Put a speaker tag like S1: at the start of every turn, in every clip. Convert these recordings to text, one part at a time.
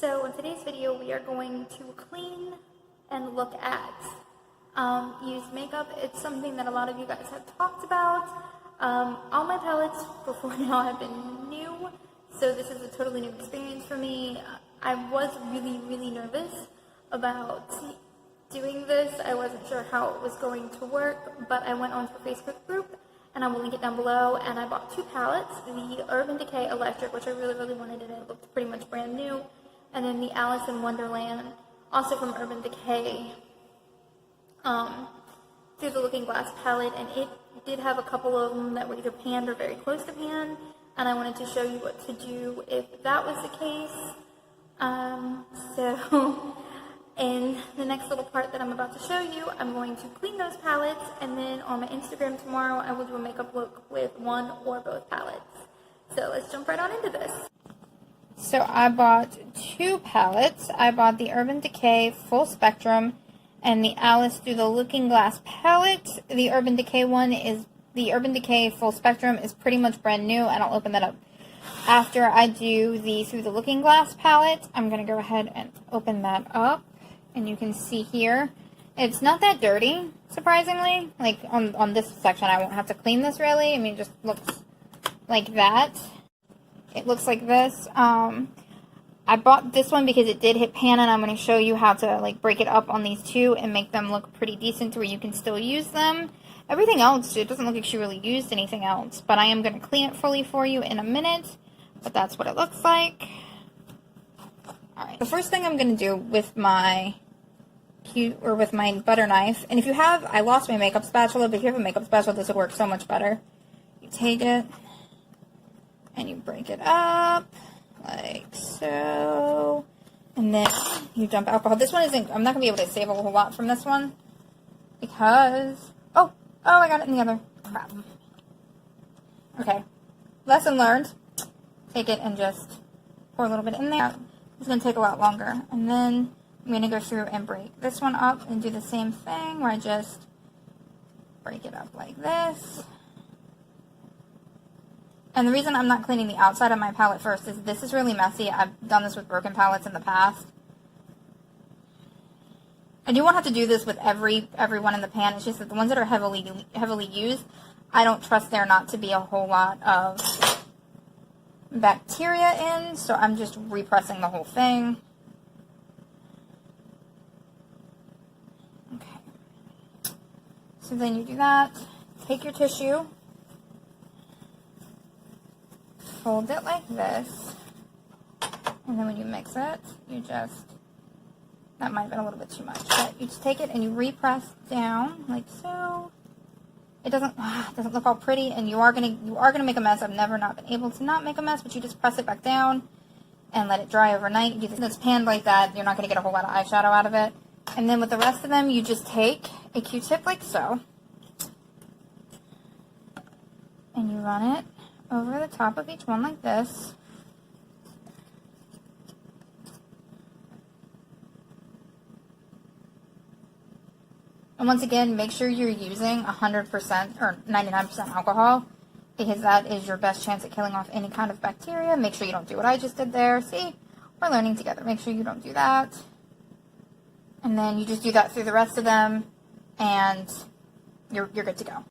S1: So in today's video, we are going to clean and look at used makeup. It's something that a lot of you guys have talked about. All my palettes before now have been new, so this is a totally new experience for me. I was really nervous about doing this. I wasn't sure how it was going to work, but I went onto a Facebook group, and I will link it down below, and I bought two palettes, the Urban Decay Electric, which I really wanted, and it looked pretty much brand new, and then the Alice in Wonderland, also from Urban Decay, through the Looking Glass palette, and it did have a couple of them that were either panned or very close to pan, and I wanted to show you what to do if that was the case. So in the next little part that I'm about to show you, I'm going to clean those palettes, and then on my Instagram tomorrow, I will do a makeup look with one or both palettes. So let's jump right on into this. So I bought two palettes. I bought the Urban Decay Full Spectrum and the Alice Through the Looking Glass palette. The Urban Decay Full Spectrum is pretty much brand new, and I'll open that up after I do the Through the Looking Glass palette. I'm going to go ahead and open that up, and you can see here, it's not that dirty, surprisingly. Like, on this section, I won't have to clean this, really. I mean, it just looks like that. It looks like this. I bought this one because it did hit pan, and I'm going to show you how to like break it up on these two and make them look pretty decent to where you can still use them. Everything else, it doesn't look like she really used anything else, but I am going to clean it fully for you in a minute. But that's what it looks like. Alright, the first thing I'm going to do with my butter knife, and if you have, I lost my makeup spatula, but if you have a makeup spatula, this will work so much better. You take it, and you break it up, like so, and then you dump alcohol. This one isn't, I'm not going to be able to save a whole lot from this one, because, oh, I got it in the other, crap. Okay, lesson learned. Take it and just pour a little bit in there. It's going to take a lot longer, and then I'm going to go through and break this one up and do the same thing, where I just break it up like this. And the reason I'm not cleaning the outside of my palette first is this is really messy. I've done this with broken palettes in the past. And you won't have to do this with every one in the pan. It's just that the ones that are heavily used, I don't trust there not to be a whole lot of bacteria in, so I'm just repressing the whole thing. Okay. So then you do that. Take your tissue. Fold it like this, and then when you mix it, you just, that might have been a little bit too much, but you just take it and you repress down like so. It doesn't look all pretty, and you are gonna make a mess. I've never not been able to not make a mess, but you just press it back down and let it dry overnight. You do this, it's panned like that, you're not gonna get a whole lot of eyeshadow out of it. And then with the rest of them, you just take a Q-tip like so, and you run it over the top of each one like this. And once again, make sure you're using 100% or 99% alcohol, because that is your best chance at killing off any kind of bacteria. Make sure you don't do what I just did there. See, we're learning together. Make sure you don't do that. And then you just do that through the rest of them, and you're good to go.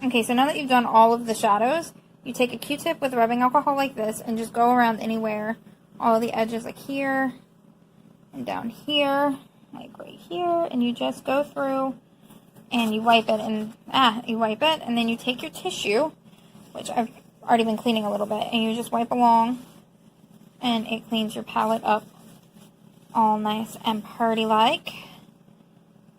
S1: Okay, so now that you've done all of the shadows, you take a Q-tip with rubbing alcohol like this and just go around anywhere, all the edges like here and down here, like right here, and you just go through and you wipe it, and then you take your tissue, which I've already been cleaning a little bit, and you just wipe along, and it cleans your palette up all nice and pretty-like.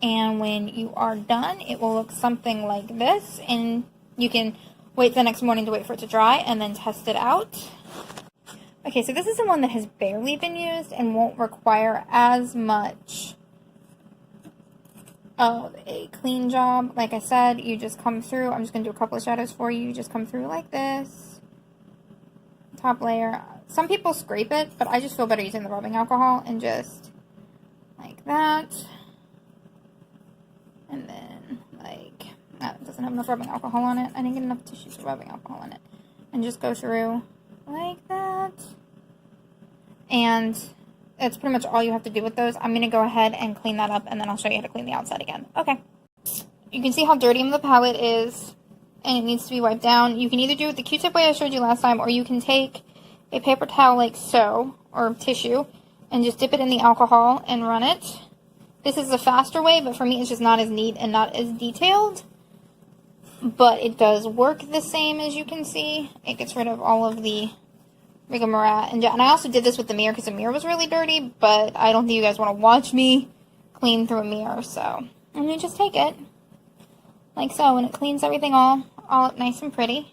S1: And when you are done, it will look something like this, and you can wait the next morning to wait for it to dry and then test it out. Okay, so this is the one that has barely been used and won't require as much of a clean job. Like I said, you just come through. I'm just going to do a couple of shadows for you. You just come through like this. Top layer. Some people scrape it, but I just feel better using the rubbing alcohol, and just like that. And then like that. It doesn't have enough rubbing alcohol on it. I didn't get enough tissue for rubbing alcohol on it. And just go through like that. And That's pretty much all you have to do with those. I'm going to go ahead and clean that up, and then I'll show you how to clean the outside again. Okay. You can see how dirty the palette is, and it needs to be wiped down. You can either do it the Q-tip way I showed you last time, or you can take a paper towel like so, or tissue, and just dip it in the alcohol and run it. This is the faster way, but for me it's just not as neat and not as detailed. But it does work the same, as you can see. It gets rid of all of the rigmarole. And I also did this with the mirror because the mirror was really dirty, but I don't think you guys want to watch me clean through a mirror, so I'm going to just take it like so, and it cleans everything all up nice and pretty.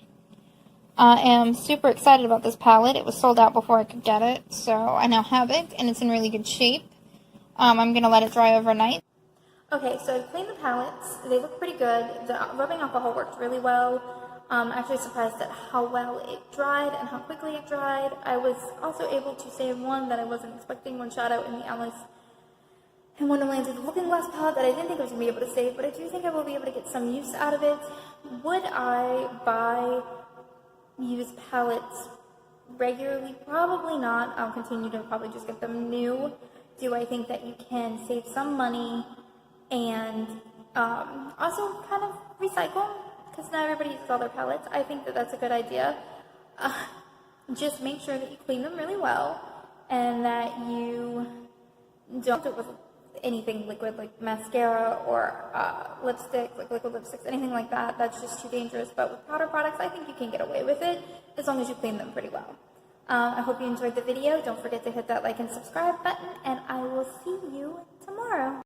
S1: I am super excited about this palette. It was sold out before I could get it, so I now have it, and it's in really good shape. I'm going to let it dry overnight. Okay, so I cleaned the palettes. They look pretty good. The rubbing alcohol worked really well. I'm actually surprised at how well it dried and how quickly it dried. I was also able to save one that I wasn't expecting, one Shadow in the Alice in Wonderland with the Looking Glass palette that I didn't think I was going to be able to save, but I do think I will be able to get some use out of it. Would I buy used palettes regularly? Probably not. I'll continue to probably just get them new. Do I think that you can save some money and also kind of recycle? Because not everybody uses all their palettes. I think that that's a good idea. Just make sure that you clean them really well and that you don't do it with anything liquid like mascara or lipstick, like liquid lipsticks, anything like that. That's just too dangerous. But with powder products, I think you can get away with it as long as you clean them pretty well. I hope you enjoyed the video. Don't forget to hit that like and subscribe button, and I will see you tomorrow.